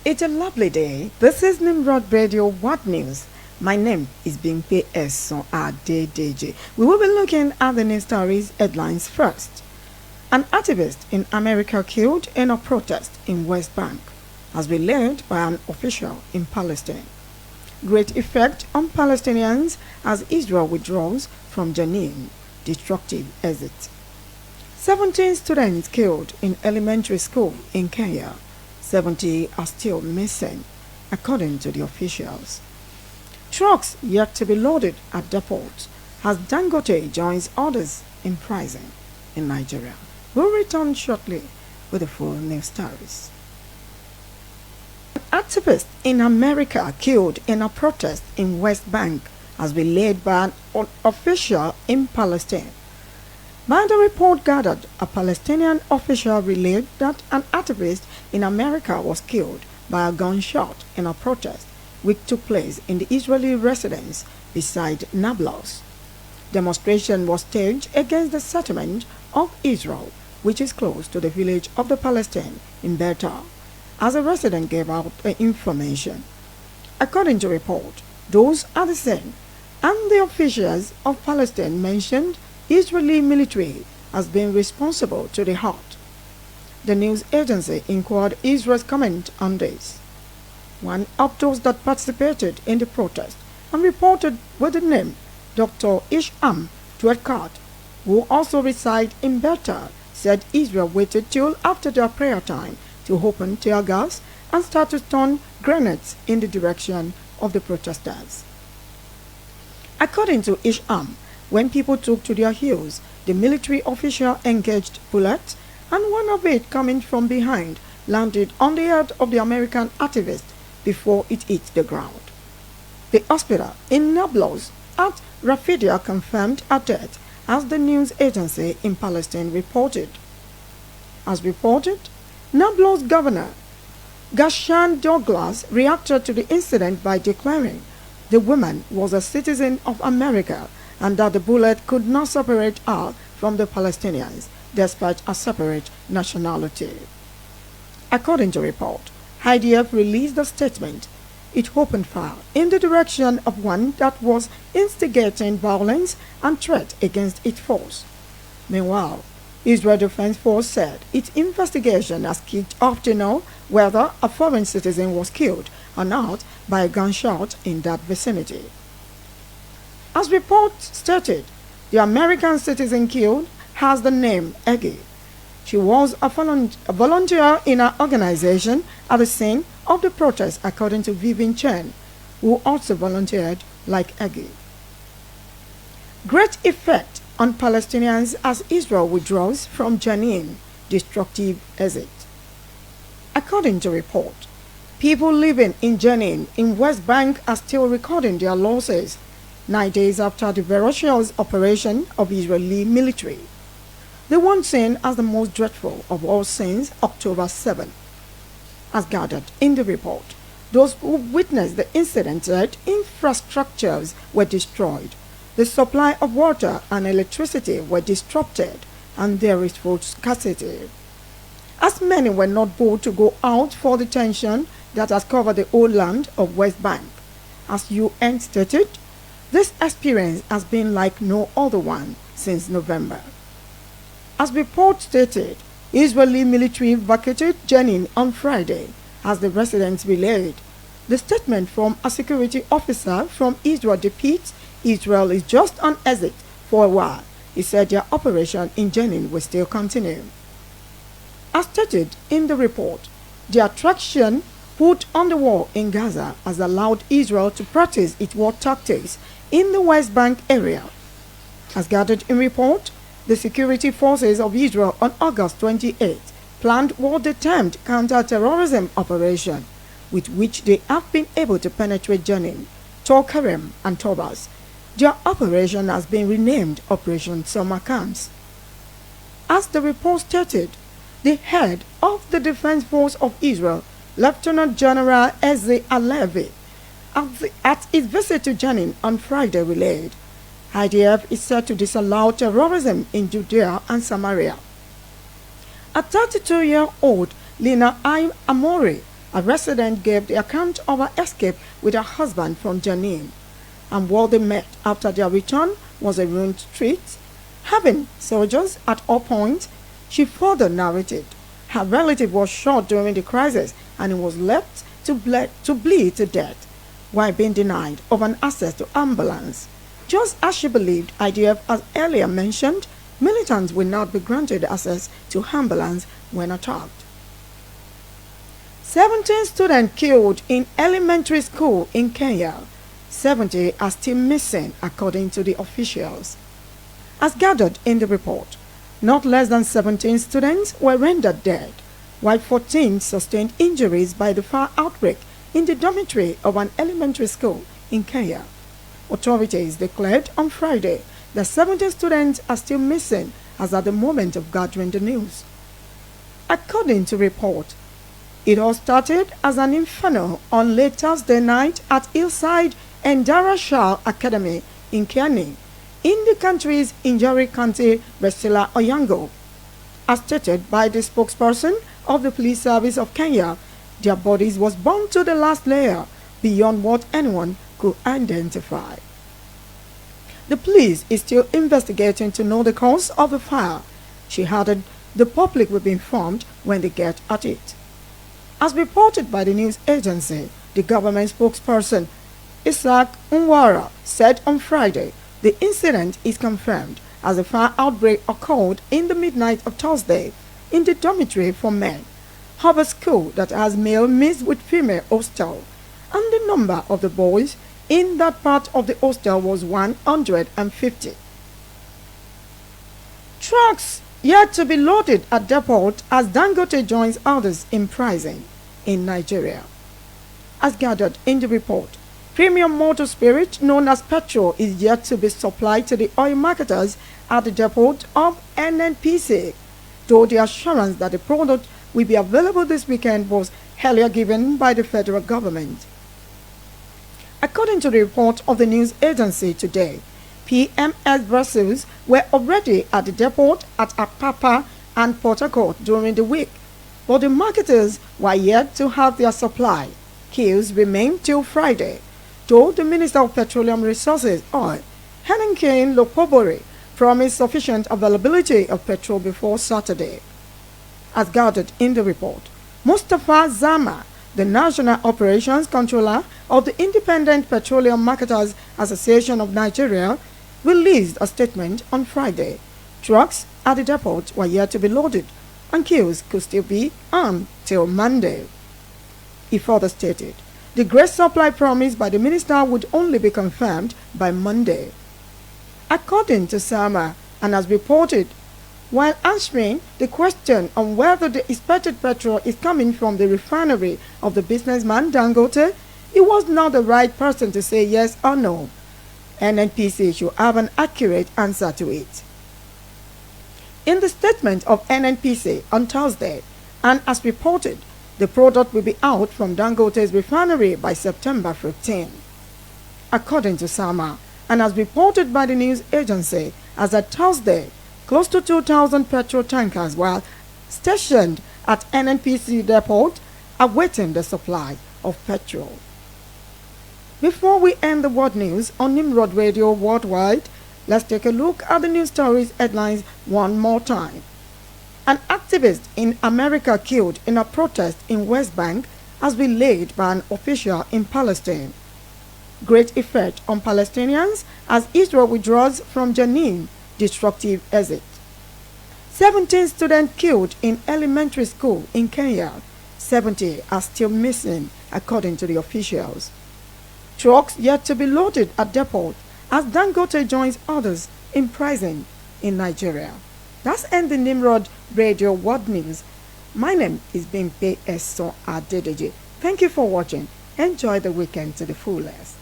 It's a lovely day. This is Nimrod Radio What News. My name is Bimpe Esan Adedeji. We will be looking at the news stories headlines first. An activist in America killed in a protest in West Bank has been led by an official in Palestine. Great effect on Palestinians as Israel withdraws from Jenin. Destructive exit. 17 students killed in elementary school in Kenya. 70 are still missing, according to the officials. Trucks yet to be loaded at depots as Dangote joins others in pricing in Nigeria. We'll return shortly with the full news stories. An activist in America killed in a protest in West Bank has been led by an official in Palestine. By the report gathered, a Palestinian official relayed that an activist in America was killed by a gunshot in a protest which took place in the Israeli residence beside Nablus. Demonstration was staged against the settlement of Israel, which is close to the village of the Palestine in Beta, as a resident gave out the information. According to report, those at the scene and the officials of Palestine mentioned Israeli military has been responsible to the halt. The news agency inquired Israel's comment on this. One of those that participated in the protest and reported with the name Dr. Isham Dwedkart, who also reside in Beta, said Israel waited till after their prayer time to open tear gas and start to turn grenades in the direction of the protesters. According to Isham, when people took to their heels, the military official engaged bullets, and one of it coming from behind landed on the head of the American activist before it hit the ground. The hospital in Nablus at Rafidia confirmed her death, as the news agency in Palestine reported. As reported, Nablus governor Gashan Douglas reacted to the incident by declaring the woman was a citizen of America and that the bullet could not separate her from the Palestinians, despite a separate nationality. According to report, IDF released a statement. It opened fire in the direction of one that was instigating violence and threat against its force. Meanwhile, Israel Defense Force said its investigation has kicked off to know whether a foreign citizen was killed or not by a gunshot in that vicinity. As reports stated, the American citizen killed has the name Eggy. She was a volunteer in an organization at the scene of the protest, according to Vivian Chen, who also volunteered like Eggy. Great effect on Palestinians as Israel withdraws from Jenin. Destructive exit. According to report, people living in Jenin in West Bank are still recording their losses 9 days after the ferocious operation of Israeli military. The one seen as the most dreadful of all since October 7. As gathered in the report, those who witnessed the incident said infrastructures were destroyed, the supply of water and electricity were disrupted, and there is food scarcity. As many were not bold to go out for the tension that has covered the whole land of West Bank. As UN stated, this experience has been like no other one since November. As report stated, Israeli military vacated Jenin on Friday, as the residents relayed. The statement from a security officer from Israel depicts Israel is just on exit for a while. He said their operation in Jenin will still continue. As stated in the report, the attraction put on the wall in Gaza has allowed Israel to practice its war tactics in the West Bank area. As gathered in report, the security forces of Israel on August 28 planned what they termed counter-terrorism operation, with which they have been able to penetrate Jenin, Tulkarem and Tobas. Their operation has been renamed Operation Summer Camps. As the report stated, the head of the Defense Force of Israel, Lieutenant General Ezi Alevi, at his visit to Jenin on Friday relayed, IDF is set to disallow terrorism in Judea and Samaria. A 32-year-old Lina Amori A resident gave the account of her escape with her husband from Janin, and what they met after their return was a ruined street, having soldiers at all points. She further narrated her relative was shot during the crisis and he was left to bleed to death while being denied of an access to ambulance. Just as she believed IDF as earlier mentioned, militants will not be granted access to ambulance when attacked. 17 students killed in elementary school in Kenya. 70 are still missing according to the officials. As gathered in the report, not less than 17 students were rendered dead, while 14 sustained injuries by the fire outbreak in the dormitory of an elementary school in Kenya. Authorities declared on Friday that 17 students are still missing as at the moment of gathering the news. According to report, it all started as an inferno on late Thursday night at Hillside and Darashal Academy in Kiani, in the country's Njeri County, Resila Oyango. As stated by the spokesperson of the police service of Kenya, their bodies was burned to the last layer beyond what anyone could identify. The police is still investigating to know the cause of the fire. She added the public will be informed when they get at it. As reported by the news agency, the government spokesperson Isaac Nwara said on Friday the incident is confirmed as a fire outbreak occurred in the midnight of Thursday in the dormitory for men of a school that has male mixed with female hostel, and the number of the boys in that part of the hostel was 150. Trucks yet to be loaded at depot as Dangote joins others in pricing in Nigeria. As gathered in the report, premium motor spirit known as petrol is yet to be supplied to the oil marketers at the depot of NNPC, though the assurance that the product will be available this weekend was earlier given by the federal government. According to the report of the news agency today, PMS vessels were already at the depot at Apapa and Port Harcourt during the week, but the marketers were yet to have their supply. Queues remain till Friday, though the Minister of Petroleum Resources, Oil, Helen Kane Lokobore, promised sufficient availability of petrol before Saturday. As gathered in the report, Mustafa Zama, the National Operations Controller of the Independent Petroleum Marketers Association of Nigeria, released a statement on Friday. Trucks at the depot were yet to be loaded, and queues could still be on till Monday. He further stated, the great supply promised by the minister would only be confirmed by Monday. According to Sama, and as reported, while answering the question on whether the expected petrol is coming from the refinery of the businessman Dangote, he was not the right person to say yes or no. NNPC should have an accurate answer to it. In the statement of NNPC on Thursday, and as reported, the product will be out from Dangote's refinery by September 15. According to Sama, and as reported by the news agency, as of Thursday, close to 2,000 petrol tankers were stationed at NNPC depot awaiting the supply of petrol. Before we end the world news on Nimrod Radio Worldwide, let's take a look at the news stories headlines one more time. An activist in America killed in a protest in West Bank has been laid by an official in Palestine. Great effect on Palestinians as Israel withdraws from Jenin. Destructive exit. 17 students killed in elementary school in Kenya. 70 are still missing, according to the officials. Trucks yet to be loaded at depot as Dangote joins others in pricing in Nigeria. That's ending Nimrod Radio World News. My name is Bimpe Esan Adedeji. Thank you for watching. Enjoy the weekend to the fullest.